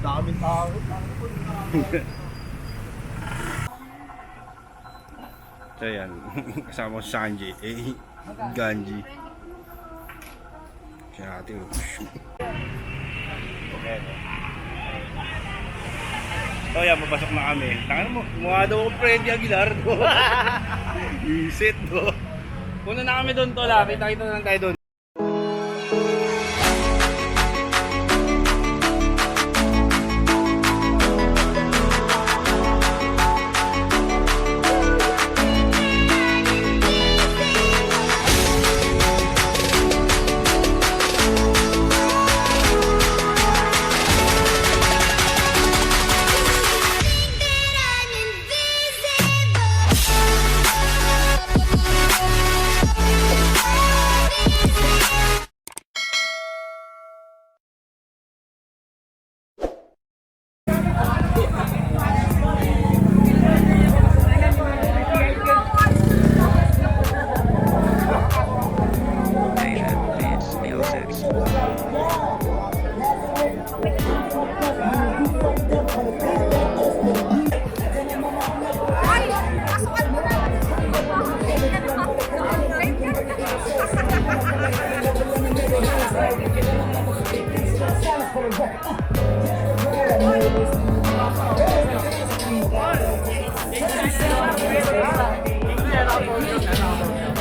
Daming tao. So yan, kasama ko si Sanji, Ganji. Siya natin. Okay. So yan, papasok na kami. Tangan mo, mukha daw akong Freddy Aguilar. Isit, no? Kuna na kami doon, tol. Kita-kita na lang tayo doon.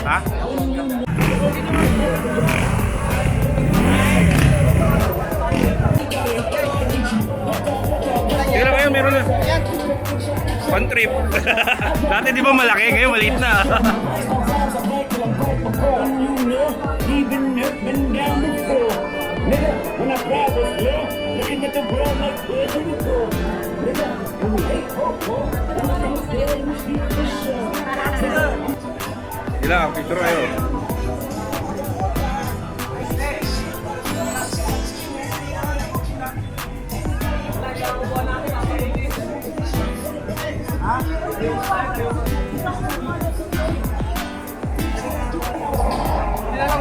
Ha? Kaya ngayon meron na one trip. Dati di ba malaki, ngayon maliit na. Ilang, picture kayo.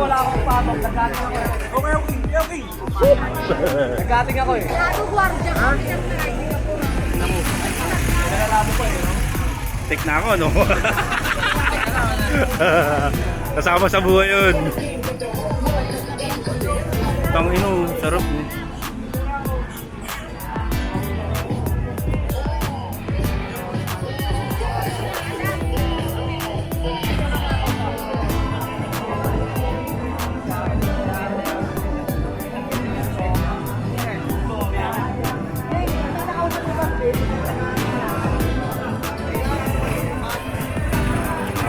Wala akong patong, nagkating ako eh. Okay. Nagkating ako eh. Lalo gwardiya ka. Nalalabo ko eh, no? Take na ako, no? Kasama sa buhay yun. Tangino, sarap eh.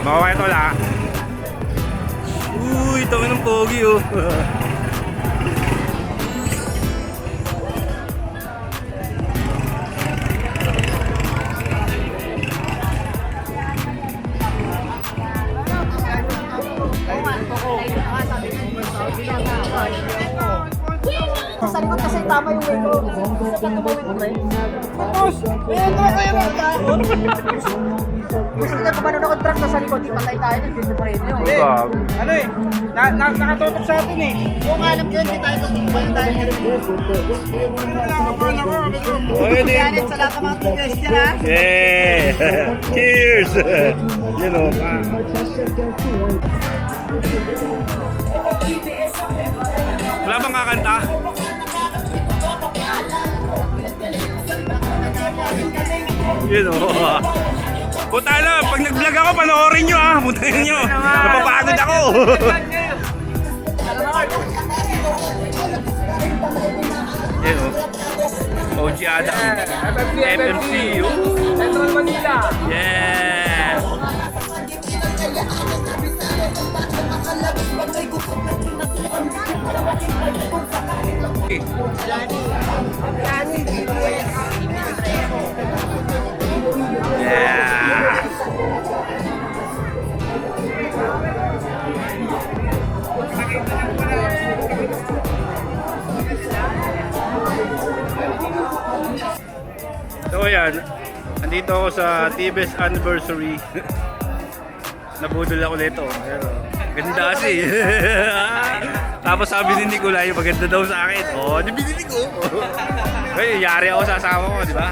Makawa ito la. Uy, ito ng pogi oh. Sa likod kasi tama yung way ko. Sa tumawin mo eh. Tapos, gusto na kumano na contract sa likod, di patay tayo ng video pa rin yun. Ano eh, nakatutok sa atin eh. Kung alam ko yun, di tayo tutumbay tayo. Janet, sa lahat ng mga players dyan ha. Yeah! Cheers! You know, wala bang kakanta? You know. Puta na, pag nag-vlog ako, panoorin nyo ah. Puntahin nyo. Napapagod ako. You know. OG Adam. FMC. Central Manila. Yeah! Yeah! So yan, nandito ako sa TBS Anniversary. Nabudol ako nito. Pero ganda kasi. Tapos sabi ni Nicolay, maganda daw sa akin. Oh, binili ko. Well, yari ako sa asawa ko, di ba?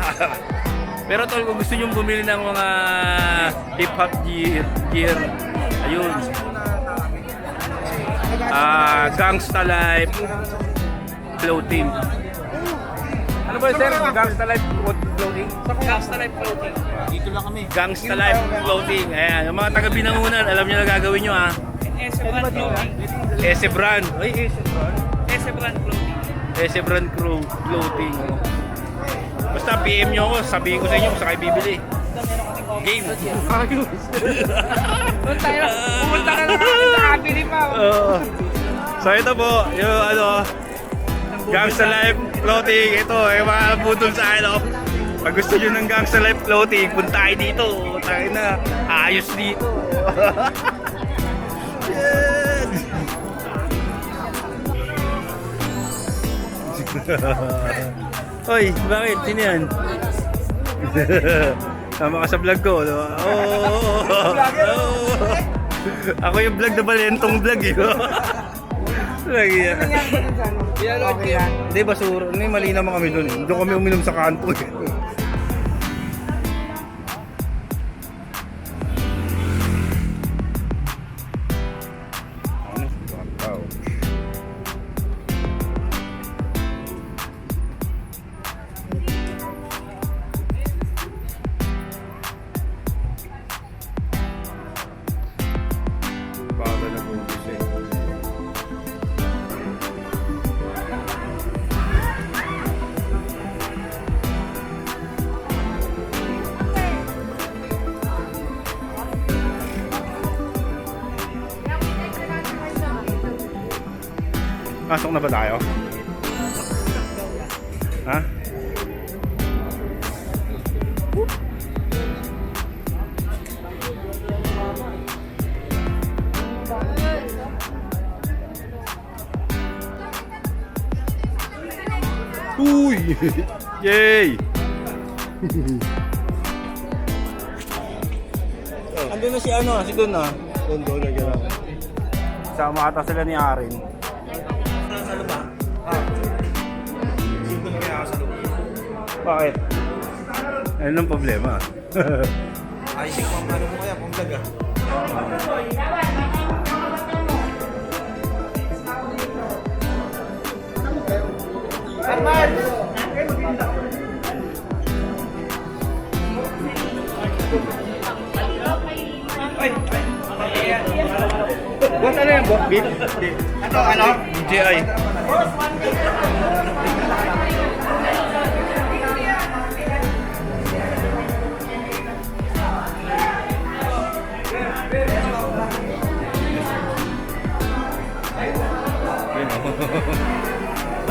Pero tol, kung gusto nyo bumili ng mga hip-hop gear, ayun. Gangsta Life Clothing. Ano ba sir? Gangsta Life Clothing? Gangsta Life Clothing. Dito lang kami. Gangsta Life Clothing. Ayan, yung mga taga Binangunan, alam nyo na gagawin nyo ha. S Brand Clothing. S Brand. Ay, S Brand. S Brand Clothing. S Brand Clothing. Basta PM nyo ako, sabihin ko sa inyo kung saan kayo bibili. Game. Pumunta ka lang sa kabili pa. So ito po, yung ano, Gangsta Life Clothing. Ito, yung mga budol sa akin. Pag gusto nyo ng Gangsta Life Clothing, punta kayo dito. Tayo na, ayos dito. Oy, bakit? Sino yan? Tama ka sa vlog ko. No? Ako yung vlog na balentong vlog eh. Lagi yan. Hindi, basura. Hindi, mali naman kami doon. Doon kami uminom sa kanto eh. Baka na po kasi. Pasok na ba tayo? Ha? Uy! Yay! Andun na si ano, si Don na. Don na gano'n. Sama ata sila ni Arin. Sa loob ah. Sino kaya ako sa loob? Bakit? Ano ang problema? Ayusin ko ang ano mo kaya, pang vlog ah. Boss, ano yan, boss? Beef? Ano? DJI.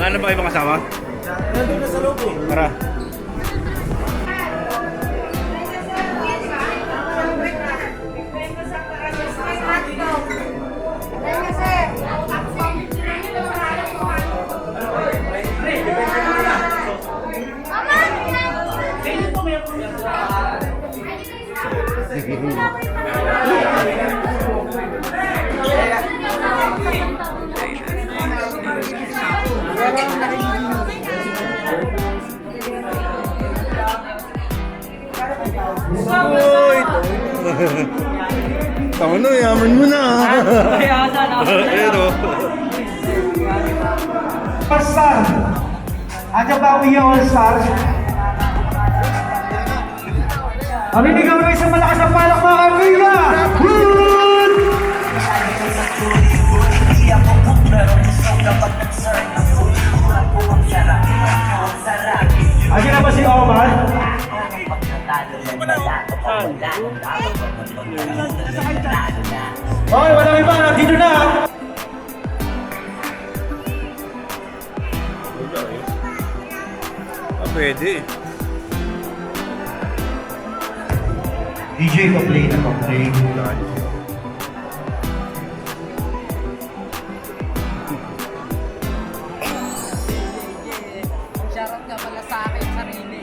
Ano ba ibang kasama? Nandun na sa loob eh. Tara. Uy! Tama na, yaman mo na. Ayun o. All-Star. Agabawi yung All-Star. Mamimigaw na isang malakas na palak mga kaibigan. Good! Ayan na ba si Omar? Okay, walang iba. Nandito na. Pwede. DJ pa-play na pa-play. Shoutout ka pala sa akin, sarili.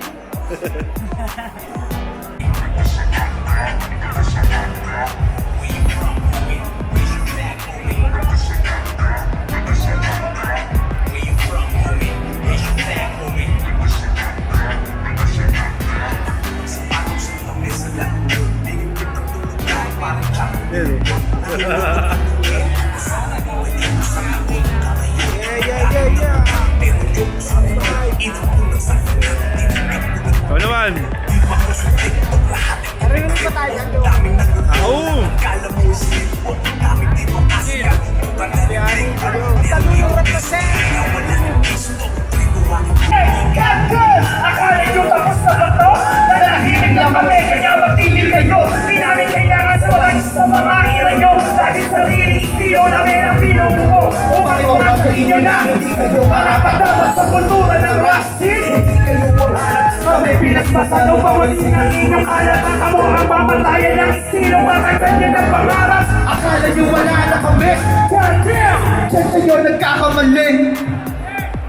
Mabuti na inyong alam ang mukhang mamatayan ng sino makaganda niya ng pangarap. Akala niyo wala na kami. Goddamn! Diyan kayo nagkakamali.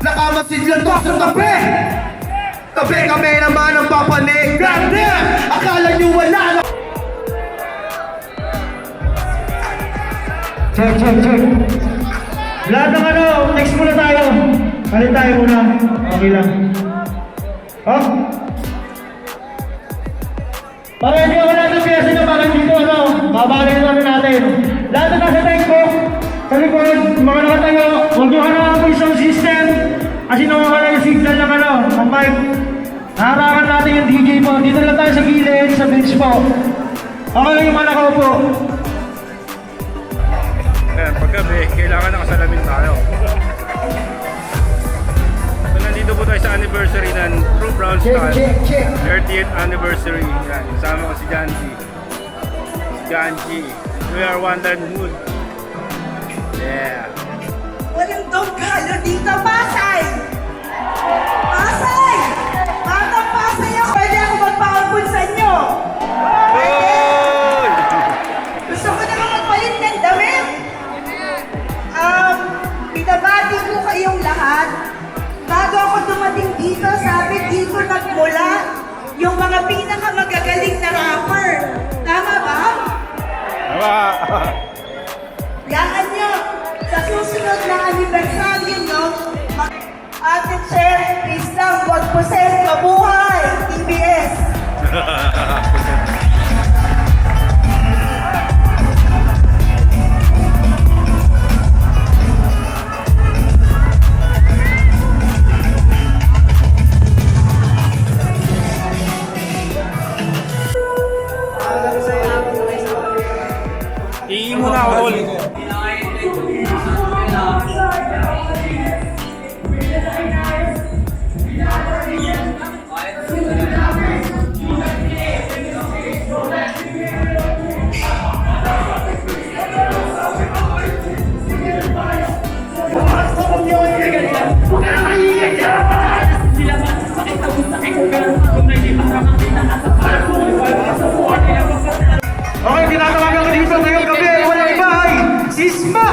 Nakamasid lang to sa tabi. Tabi kami naman ang papanig. Goddamn! Akala niyo wala na. Check. Lahat ng ano, next muna tayo. Kalit tayo muna. Okay lang. Oh? Para hindi ako lahat ng piyasa nyo, parang dito ano, babalin na natin. Lahat na nasa tempo, sa likod, mga nakatayo, huwag nyo hanapin ang isang system. Kasi nawawala yung signal ng ano, ng mic. Naharakan natin yung DJ po. Dito lang tayo sa gilid, sa bench po. Okay lang yung mga nakaupo. Ayan, paggabi, kailangan nakasalamin tayo. So, nandito po tayo sa anniversary ng True Brown Style. 30th anniversary. Yan, kasama ko si Janji. We are one time mood. Yeah. Walang dog color dito, Pasay! Pasay! Batang Pasay ako! Pwede ako magpakapun sa inyo! Goal! Gusto ko naman magpalit ng damit! Binabati ko kayong lahat. Bago ako dumating dito, sabi dito nagmula yung mga pinakamagagaling na rapper. Tama ba? Yakan nyo, sa susunod na anibersaryo nyo, Ate Cher, please lang, wag poses, mabuhay, TBS! Iingo na ako, tol. Okay, tinatawagan ko dito ngayong gabi. Walang bahay. Sisma!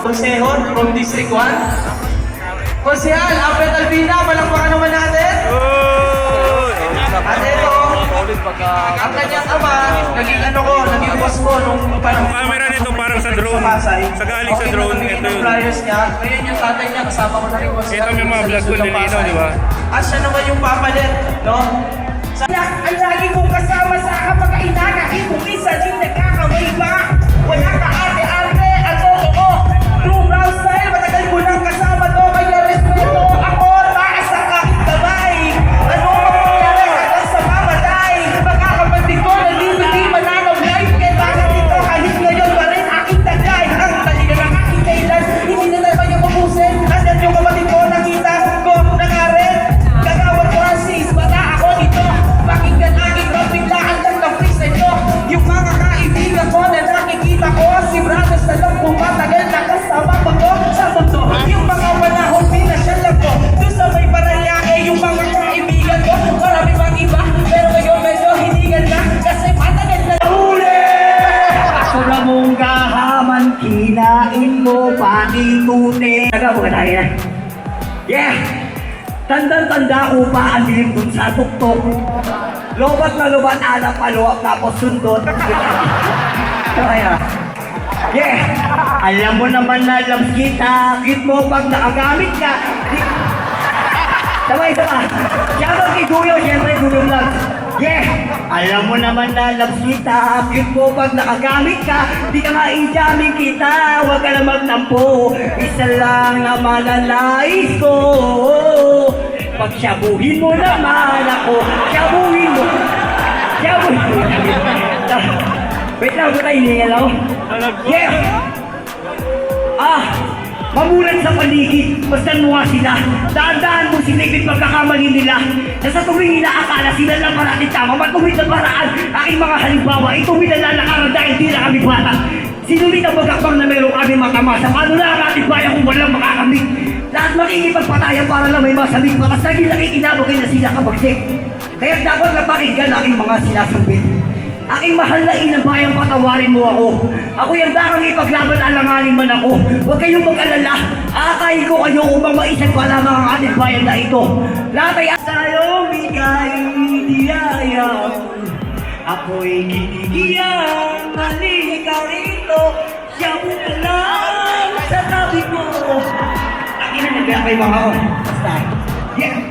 Konsehon from District 1. Konsehal, Alfred Albina, palakpakan naman natin. At ito, ang kanyang ama, naging boss ko nung Ang camera nito parang sa drone. Sa galing sa drone, ito yun. flyers niya. Ngayon yung tatay niya, kasama ko na rin boss. Ito may mga vlog ko nilino, di ba? At siya naman yung papalit, no? Ang lagi kong kasama sa kapag-ainaga, kung isa din nagkakamay ba? Wala ka ate-ate, at oo, True Brown Style, matagal ko lang kasama to, kaya respeto ako, taas sa kahit kamay. Ano ang mangyari hanggang sa mamatay? Magkakapatid ko, naliliti mananaw life, kaya bakit ito kahit ngayon pa rin aking tagay? Ang talina ng aking kailan, hindi na naman yung mabusin. Asan yung kapatid ko, nakita ko, nangarin? Gagawad Francis, bata ako nito. Pakinggan aking rap, biglaan lang ng freestyle nyo. Yung mga kaibigan ko na nakikita ko, si Brothers na lang pumatagal na kasama ko sa mundo. Yung mga panahon, pinasyal lang ko. Doon sa may Paranaque, yung mga kaibigan ko, marami pang iba. Pero ngayon medyo hiningan na, kasi matagal na huli! Sura mong kahaman, kinain mo, pakikutin. Nagabo ka tayo na. Yeah! Tandang-tanda ko pa ang dilim dun sa tuktok. Lobat na lobat, alam paluwak, tapos sundot. Kaya, yeah! Alam mo naman na labs kita, kit mo pag nakagamit ka. Sabay ka ba? Siyempre kay Guyo, siyempre Guyo Vlogs. Yeah! Alam mo naman na labs kita, kit mo pag nakagamit ka. Di ka nga i-jamming kita, huwag ka na magtampo. Isa lang na malalais ko. Pagsyabuhin mo naman ako, syabuhin mo. Syabuhin mo. Wait lang, ko tayo hinihalaw. Yeah! Mamulan sa paligid, basta nuha sila. Daan-daan mo sila ibig pagkakamali nila. Nasa tuwing inaakala sila lang parating tama, matuwid na paraan. Aking mga halimbawa, ituwid na lalakaran dahil di na kami bata. Sinulit ang magkakbang na meron kami matamasa. Paano lang ang ating bayan kung walang makakamit? Lahat makikipagpatayan para lang may masamig. Makas lagi nakikinabagay na sila kabagsik. Kaya dapat na pakinggan aking mga sinasambit. Aking mahal na inang bayang patawarin mo ako. Ako yung dakang ipaglaban alanganin man ako. Huwag kayong mag-alala. Akayin ko kayo upang maisag pa lamang ang ating bayan na ito. Latay at tayo bigay niyaya. Ako'y kinigiyang halika rito. Siya mo na lang sa tabi ko. Akin na nagkakay mga ako. Basta. Yeah.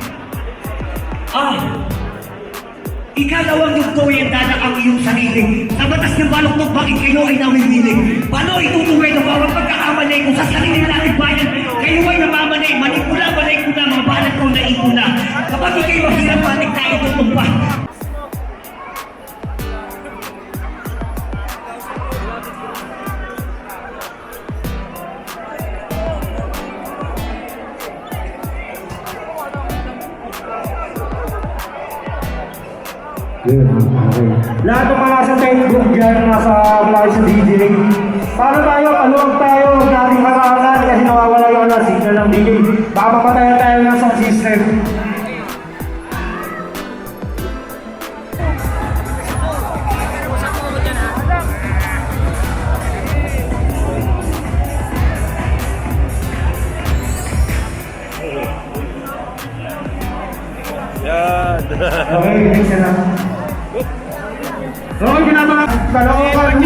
Ikalawang yugto yung danak ang iyong sarili. Sa batas ng baluktot, bakit kayo ay nawiwiling? Paano itutuloy ng bawat pagkakamalay ko sa sarili natin bayan? Kayo ay namamanay, manipula, balay ko na, mga balat ko na ipuna. Kapag ikay mahirap, balik tayo tutumpa. Lahat ng mga nasa Facebook dyan, nasa vlog sa DJ. Paano tayo, paluwag tayo, dating makakalan kasi nawawala yung signal ng DJ. Baka mapatayan tayo ng sound system. Yan. Okay, next na. Okay, ginagawa. Kalokohan.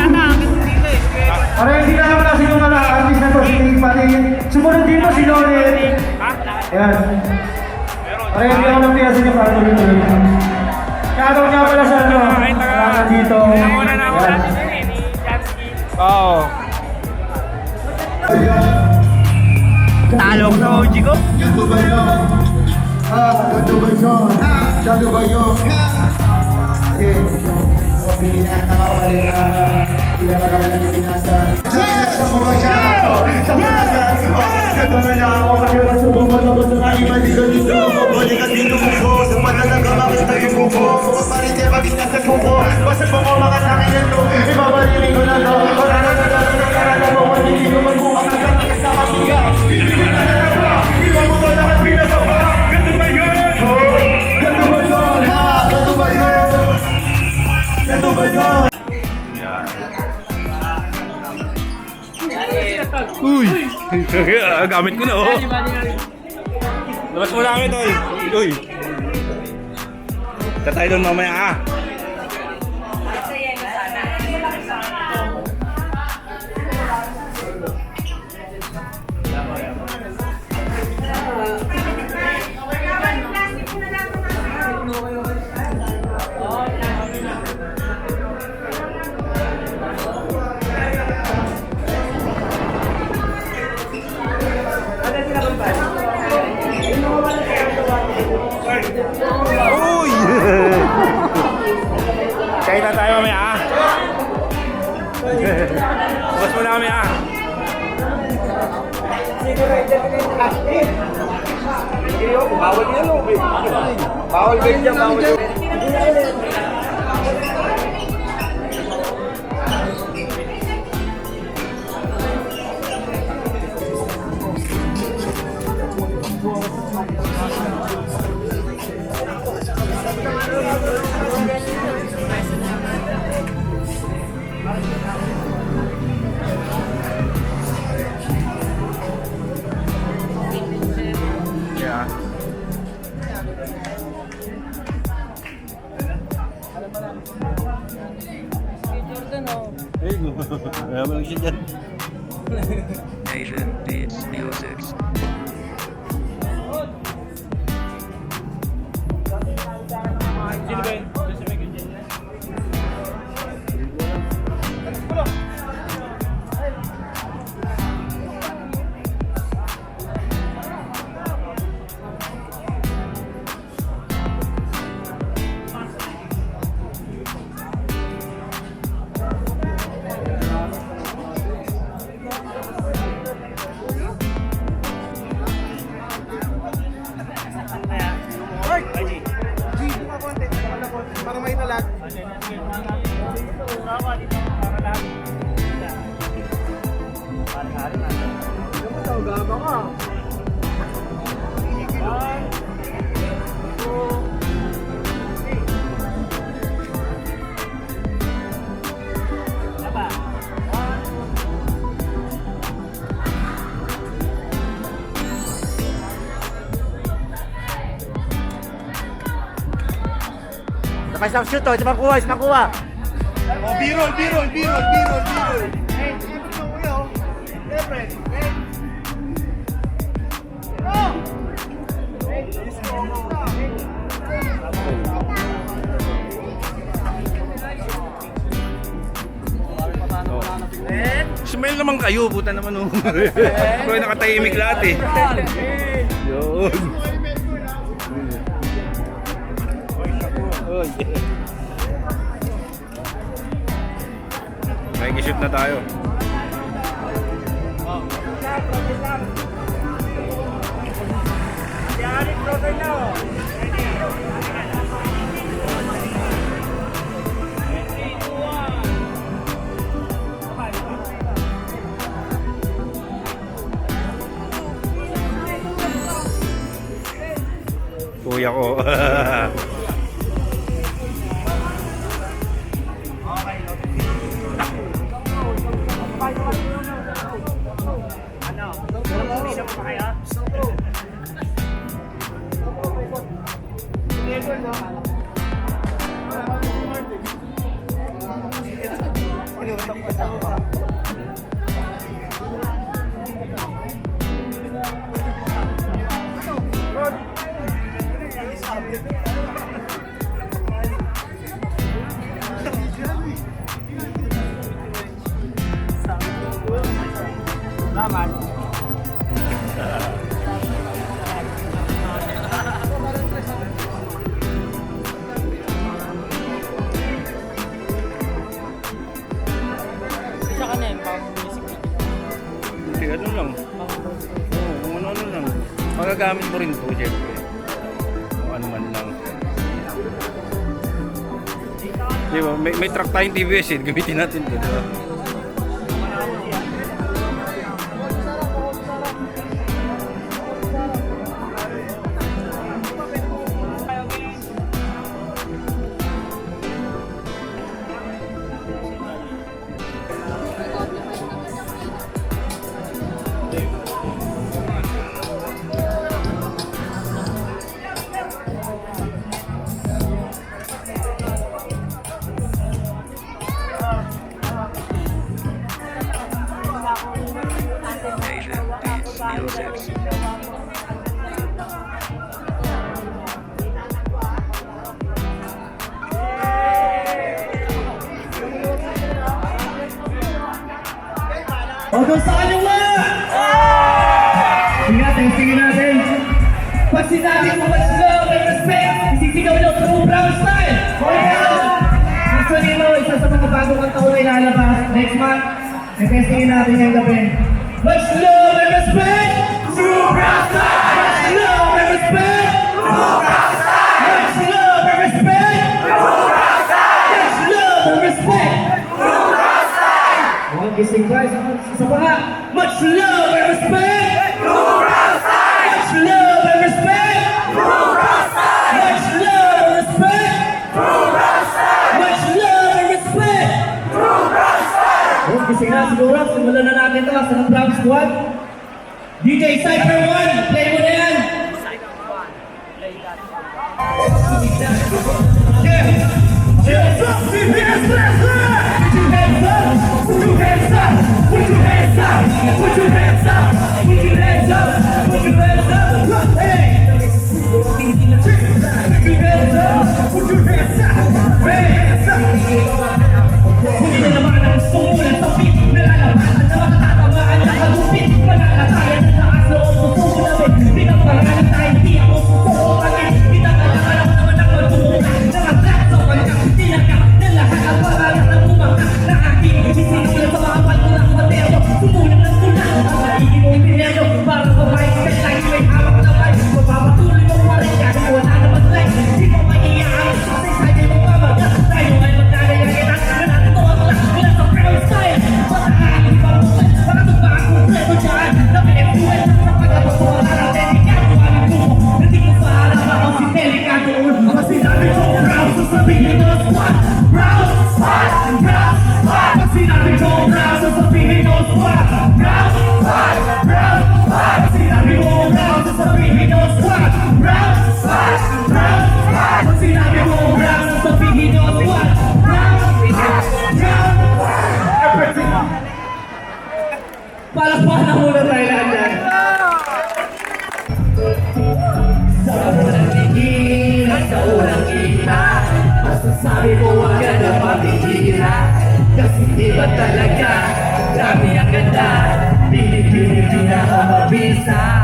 Para hindi na naman nasin yung mga artist na to, si pati. Sumunod dito si Loren. Ayan. Para hindi ako nang piyasin yung para tuloy-tuloy. Shoutout nga pala sa ano. Salamat dito. Ayan. Oo. Talo ko sa OG ko. Ganto ba yun? Ganto ba yun? Ganto ba yun? Pilihan na mawali ilang marami ng pinasa. Sa mga siya! Sa mga siya! Ito na lang ako kayo na subungan na gusto na ibalikan dito. Balikan dito mo sa panalaga bakit tayo mo po. Papalit kayo maging nasa kuko. Basta po ko mga sakin yan to. Ibabalikin ko na to. Karana mo kung hindi ko magbuka ka na kasama siya. Hindi ko na nalaga. Iba mo ba lahat pinasama? Ganto ba yun? Ganto ba yun? Ganto ba yun? Ganto ba yun? Uy! Gamit ko na oh! Labas mo na kami tol! Uy! Tatay doon mamaya ah! Uy! Kahit na tayo mamaya ah! Labas mo na kami ah! Bawal yan o. Bawal ganyan, bawal yan. Yeah. Hey, kaya mo lang siya dyan. Nathan Beats Music. Sino ba yun? Pa-substitute to. Isa makuha, isa makuha. Oh, B-roll, B-roll, B-roll, B-roll, B-roll. Smile naman kayo, puta naman oh. Kaya nakatahimik lahat eh. Yun. Oh, yeah. Makikishoot na tayo. Kuya ko. Hindi, ano lang. Oo, kung ano lang. Magagamit mo rin ito, syempre. Kung ano man lang. Di ba? May truck tayong TVS eh. Gamitin natin ito, di ba? O kung saan yung Sige natin. Pag sinabi mo much love and respect, isisigaw nyo sa Brown Style. Actually mo, isa sa mga bagong kanta ko na ilalabas next month. I-testingin natin ngayong gabi. Much love and respect! Brown Style! Much love and respect! Brown Style! Much love and respect! Brown Style! Much love and respect! Brown Style! Huwag gising guys. Isa pa nga. Much love and respect! Brown Style! Much love and respect! Brown Style! Much love and respect! Brown Style! Much love and respect! Brown Style! Huwag gising na siguro. Simulan na natin ito sa Brown Squad. DJ Cypher 1, play mo na yan! Sumulat ng tula, Masasabi mo agad na mabihira, kasi iba talaga, grabe ang ganda. Pili-pili pinakamabisa,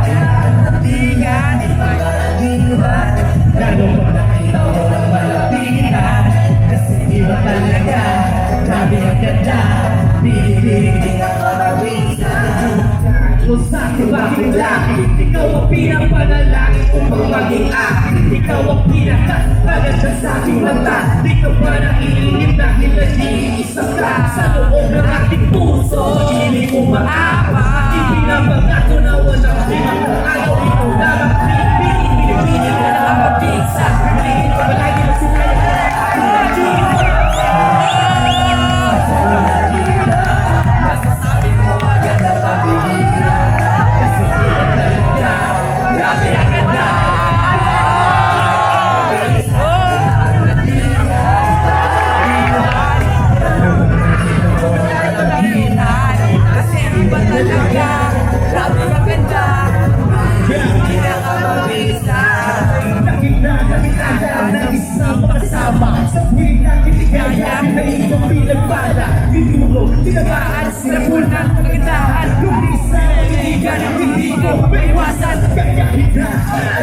natingan, iba-iwan. Lalo mo nakita mo ng malapitan, kasi iba talaga, grabe ang ganda. Pili-pili pinakamabisa. Kung saan bakit langit, ikaw ang pinapanalangin upang maging akin. Ikaw ang pinakaganda sa aking mata. Di ka ba naiinip dahil nag-iisa ka sa loob ng aking puso? Hindi mo maapa, ipinabangato na walang limang araw. Ikaw lamang pinipili ka na mapigsa. Tingin ka ba lagi na sinayang masasabi mo agad na mabihira, kasi iba talaga, grabe ang ganda. Kasi iba talaga, grabe ang ganda. Hindi na ka mabisa. Nakita ng isang kasama sa tuwing nakiligaya na iyong pinagpala. Tinuro, tinamaan, sinapul ng kagandahan. Lumisa, kaibigan ang hindi ko maiwasan. Kaya hita,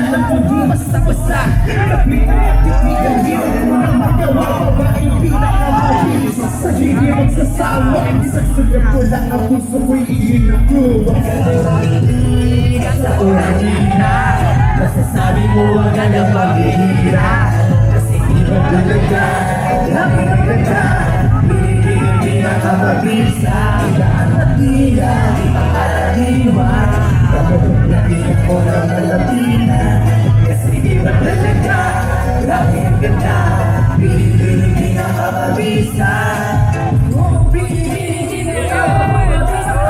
alam ko di basta-basta. Nakita, titigan, hindi mo nang magawa. Babaeng pinakamabilis sa hindi magsasawa. Isang sugat ko lang ang puso ko'y iinakuha. Sa orangina, masasabi mo agad ang pabihira, kasi iba talaga, grabe ang ganda. Pinipili pinakamabisa, daan at tila, di makaraniwan. Kapag nakinig ko ng malapitan, kasi iba talaga, grabe ang ganda. Pinipili pinakamabisa. Pinipili pinakamabisa.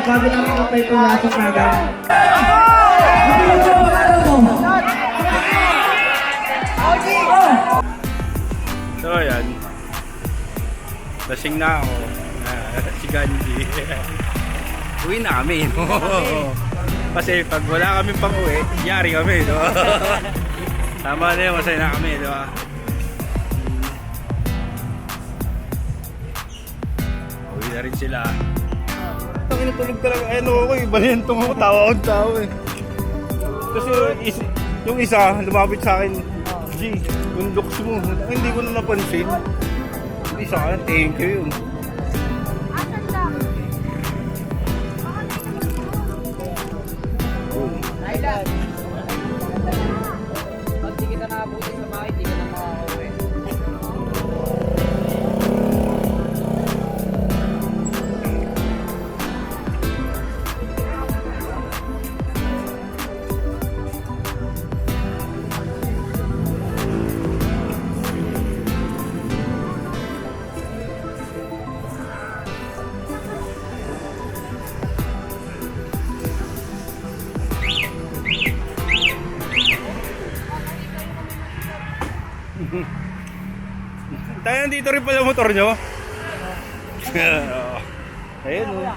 Bago namin kapay ito lasong naga. So ayan, lasing na ako. Si Ganji. Uwi na kami. Kasi pag wala kami pang uwi, yari kami. No? Tama na yun, masaya na kami. Diba? Uwi na rin sila. Ang inatulog talaga. Ano ako eh, balentong ako. Tawa akong tao eh. Kasi yung isa, lumapit sa akin. G, yung looks mo. Hindi ko na napansin. Yung isa ka, thank you yun. Thailand. Pag di kita nakabuti sa bahay, di ka na makakauwi. Tayo nandito rin pala motor nyo. Ayun o.